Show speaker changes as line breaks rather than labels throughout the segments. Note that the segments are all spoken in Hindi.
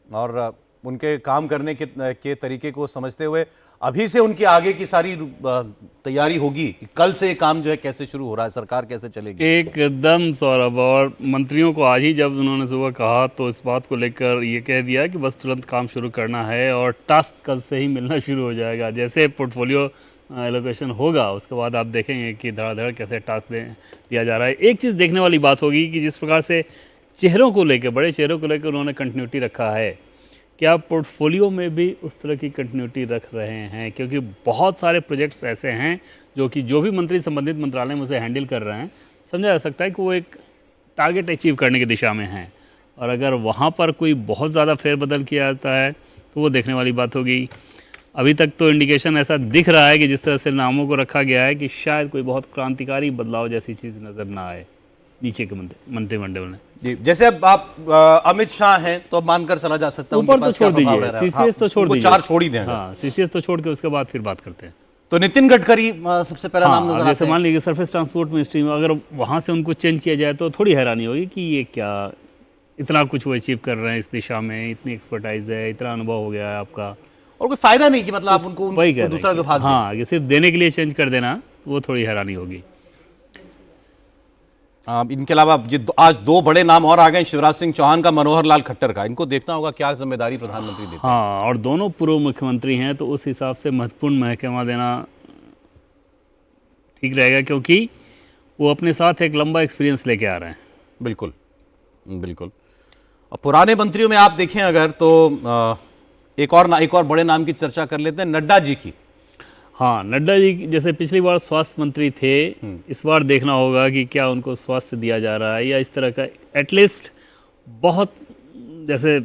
और उनके काम करने के तरीके को समझते हुए अभी से उनकी आगे की सारी तैयारी होगी कि कल से ये काम जो है कैसे शुरू हो रहा है, सरकार कैसे चलेगी।
एकदम सौरभ, और मंत्रियों को आज ही जब उन्होंने सुबह कहा तो इस बात को लेकर ये कह दिया कि बस तुरंत काम शुरू करना है और टास्क कल से ही मिलना शुरू हो जाएगा। जैसे पोर्टफोलियो एलोकेशन होगा उसके बाद आप देखेंगे कि धड़ाधड़ कैसे टास्क दिया जा रहा है। एक चीज़ देखने वाली बात होगी कि जिस प्रकार से चेहरों को लेकर, बड़े चेहरों को लेकर उन्होंने कंटिन्यूटी रखा है, क्या पोर्टफोलियो में भी उस तरह की कंटिन्यूटी रख रहे हैं? क्योंकि बहुत सारे प्रोजेक्ट्स ऐसे हैं जो कि जो भी मंत्री संबंधित मंत्रालय में उसे हैंडल कर रहे हैं, समझा जा सकता है कि वो एक टारगेट अचीव करने की दिशा में हैं। और अगर वहाँ पर कोई बहुत ज़्यादा फेरबदल किया जाता है तो वो देखने वाली बात होगी। अभी तक तो इंडिकेशन ऐसा दिख रहा है कि जिस तरह से नामों को रखा गया है कि शायद कोई बहुत क्रांतिकारी बदलाव जैसी चीज़ नज़र ना आए नीचे के मंत्रिमंडल में।
जी, जैसे अब आप अमित शाह हैं तो मानकर चला जा सकता है,
ऊपर तो छोड़ दीजिए, सीसीएस तो छोड़ दीजिए,
4 छोड़ ही दें।
हाँ, सीसीएस तो छोड़ के उसके बाद फिर बात करते हैं।
तो नितिन गडकरी सबसे पहला नाम नजर आता है।
जैसे मान लीजिए सरफेस ट्रांसपोर्ट मिनिस्ट्री में अगर वहाँ से उनको चेंज किया जाए तो थोड़ी हैरानी होगी कि ये क्या, इतना कुछ वो अचीव कर रहे हैं इस दिशा में, इतनी एक्सपर्टाइज है, इतना अनुभव हो गया है आपका,
और कोई फायदा नहीं कि मतलब आप उनको दूसरा विभाग,
हाँ, ये सिर्फ देने के लिए चेंज कर देना, वो थोड़ी हैरानी होगी।
इनके अलावा आज 2 बड़े नाम और आ गए, शिवराज सिंह चौहान का, मनोहर लाल खट्टर का। इनको देखना होगा क्या जिम्मेदारी प्रधानमंत्री देते हैं।
हाँ, और दोनों पूर्व मुख्यमंत्री हैं तो उस हिसाब से महत्वपूर्ण महकमा देना ठीक रहेगा, क्योंकि वो अपने साथ एक लंबा एक्सपीरियंस लेके आ रहे हैं।
बिल्कुल बिल्कुल। और पुराने मंत्रियों में आप देखें अगर तो एक और बड़े नाम की चर्चा कर लेते हैं, नड्डा जी की।
हाँ, नड्डा जी जैसे पिछली बार स्वास्थ्य मंत्री थे, इस बार देखना होगा कि क्या उनको स्वास्थ्य दिया जा रहा है या इस तरह का एटलीस्ट बहुत, जैसे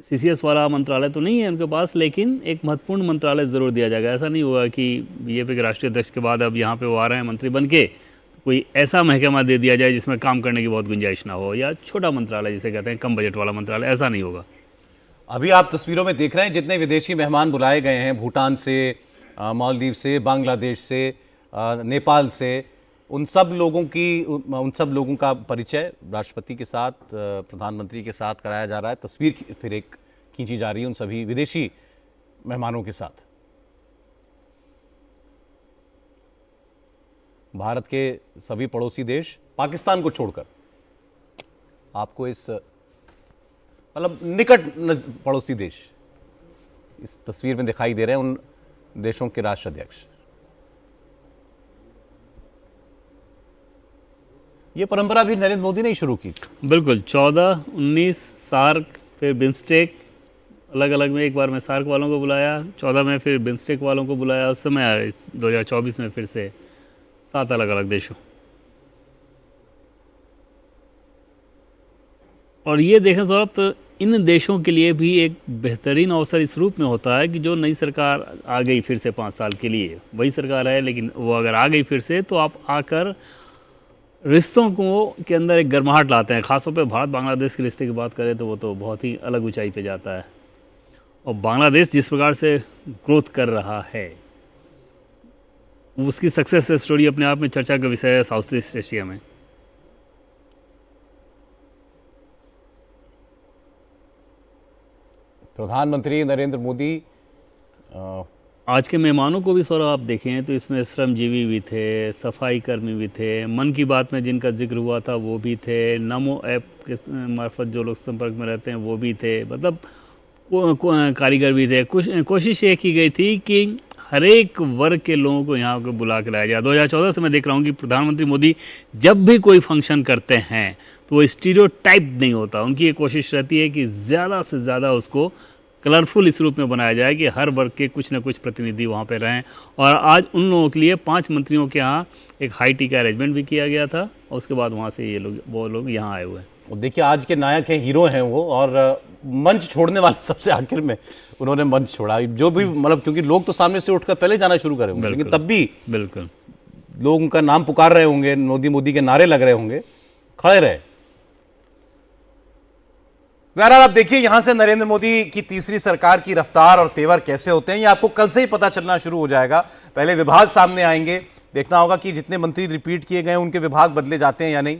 सीसीएस वाला मंत्रालय तो नहीं है उनके पास, लेकिन एक महत्वपूर्ण मंत्रालय ज़रूर दिया जाएगा। ऐसा नहीं होगा कि बीजेपी के राष्ट्रीय अध्यक्ष के बाद अब यहाँ पे वो आ रहे हैं मंत्री बन के, कोई ऐसा महकमा दे दिया जाए जिसमें काम करने की बहुत गुंजाइश ना हो, या छोटा मंत्रालय जिसे कहते हैं कम बजट वाला मंत्रालय, ऐसा नहीं होगा।
अभी आप तस्वीरों में देख रहे हैं जितने विदेशी मेहमान बुलाए गए हैं, भूटान से, मालदीव से, बांग्लादेश से, नेपाल से, उन सब लोगों का परिचय राष्ट्रपति के साथ, प्रधानमंत्री के साथ कराया जा रहा है। तस्वीर फिर एक खींची जा रही है उन सभी विदेशी मेहमानों के साथ। भारत के सभी पड़ोसी देश पाकिस्तान को छोड़कर आपको इस मतलब निकट पड़ोसी देश इस तस्वीर में दिखाई दे रहे हैं, उन देशों के राष्ट्राध्यक्ष। ये परंपरा भी नरेंद्र मोदी ने ही शुरू की। बिल्कुल,
14, 19 सार्क, फिर बिम्स्टेक, अलग अलग में एक बार में सार्क वालों को बुलाया, 14 में फिर बिम्स्टेक वालों को बुलाया, उस समय 2024 में फिर से 7 अलग अलग देशों। और ये देखें सौरभ, तो इन देशों के लिए भी एक बेहतरीन अवसर इस रूप में होता है कि जो नई सरकार आ गई फिर से 5 साल के लिए, वही सरकार है लेकिन वो अगर आ गई फिर से, तो आप आकर रिश्तों को के अंदर एक गर्माहट लाते हैं। ख़ासतौर पे भारत बांग्लादेश के रिश्ते की बात करें तो वो तो बहुत ही अलग ऊंचाई पे जाता है। और बांग्लादेश जिस प्रकार से ग्रोथ कर रहा है, उसकी सक्सेस स्टोरी अपने आप में चर्चा का विषय है साउथ ईस्ट एशिया में।
प्रधानमंत्री नरेंद्र मोदी
आज के मेहमानों को भी सौरभ आप देखें तो इसमें श्रमजीवी भी थे, सफाई कर्मी भी थे, मन की बात में जिनका जिक्र हुआ था वो भी थे, नमो ऐप के मार्फत जो लोग संपर्क में रहते हैं वो भी थे, मतलब कारीगर भी थे। कोशिश ये की गई थी कि हर एक वर्ग के लोगों को यहाँ को बुला के लाया जाए। 2014 से मैं देख रहा हूँ कि प्रधानमंत्री मोदी जब भी कोई फंक्शन करते हैं तो वो स्टीरियोटाइप नहीं होता, उनकी ये कोशिश रहती है कि ज़्यादा से ज़्यादा उसको कलरफुल इस रूप में बनाया जाए कि हर वर्ग के कुछ न कुछ प्रतिनिधि वहाँ पे रहें। और आज उन लोगों के लिए 5 मंत्रियों के यहाँ एक हाई टी का अरेंजमेंट भी किया गया था और उसके बाद वहाँ से वो लोग यहाँ आए हुए हैं।
देखिए आज के नायक हैं, हीरो हैं वो, और मंच छोड़ने वाले सबसे आखिर में उन्होंने मंच छोड़ा। जो भी मतलब क्योंकि लोग तो सामने से उठकर पहले जाना शुरू करे होंगे, लेकिन तब भी
बिल्कुल
लोग उनका नाम पुकार रहे होंगे, मोदी के नारे लग रहे होंगे, खड़े रहे। बहरहाल आप देखिए यहां से नरेंद्र मोदी की तीसरी सरकार की रफ्तार और तेवर कैसे होते हैं, ये आपको कल से ही पता चलना शुरू हो जाएगा। पहले विभाग सामने आएंगे, देखना होगा कि जितने मंत्री रिपीट किए गए उनके विभाग बदले जाते हैं या नहीं।